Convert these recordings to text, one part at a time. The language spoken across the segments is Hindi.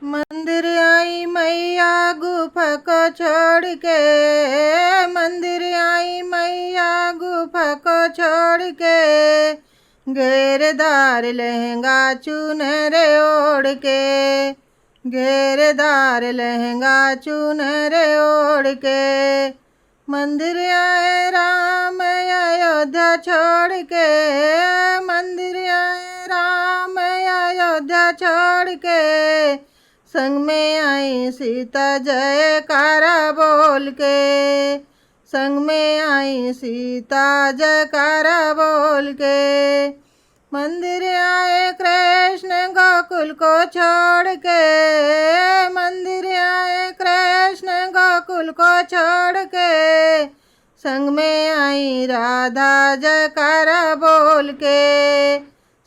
मंदिर आई मैया गुफा को छोड़ के, मंदिर आई मैया गुफा को छोड़ के, घेरदार लहंगा चुनर ओढ़ के, घेरदार लहंगा चुनर ओढ़ के। मंदिर आए राम अयोध्या छोड़ के, मंदिर आए राम अयोध्या छोड़ के, संग में आई सीता जयकारा बोल के, संग में आई सीता जयकारा बोल के। मंदिर आए कृष्ण गोकुल को छोड़ के, मंदिर आए कृष्ण गोकुल को छोड़ के, संग में आई राधा जयकारा बोल के,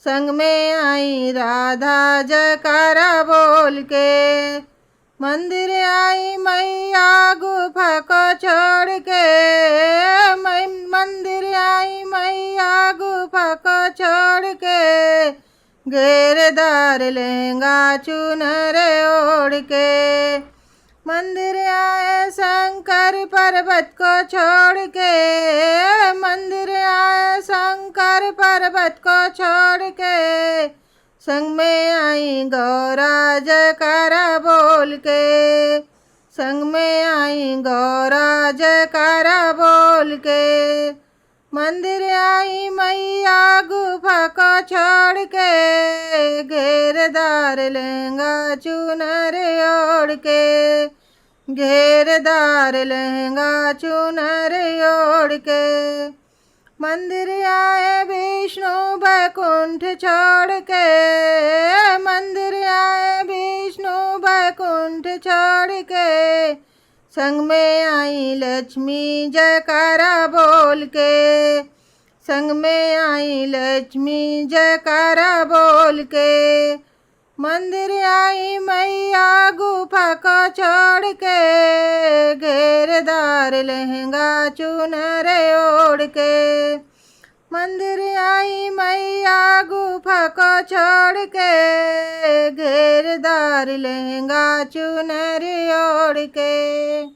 संग में आई राधा जयकारा बोल के। मंदिर आई मैया गुफा को छोड़ के, मंदिर आई मैया गुफा को छोड़ के, घेरदार लहंगा चुनर ओढ़ के। मंदिर आए शंकर पर्वत को छोड़ के, मंदिर आए शंकर पर्वत को छोड़ के, संग में आई गौरा जयकारा बोल के, संग में आई गौरा जयकारा बोल के। मंदिर आई मैया गुफा को छोड़ के, घेरदार लहंगा चुनर ओढ़ के, घेरदार लहंगा चुनर ओढ़ के। मंदिर आए विष्णु बैकुंठ छोड़ के, मंदिर आए विष्णु बैकुंठ छोड़ के, संग में आई लक्ष्मी जयकारा बोल के, संग में आई लक्ष्मी जयकारा बोल के। मंदिर आई मैया गुफा को छोड़ के, घेरदार लहंगा चुनर ओढ़ के। मंदिर आई मैया गुफा को छोड़ के, घेरदार लहंगा चुनर ओढ़ के।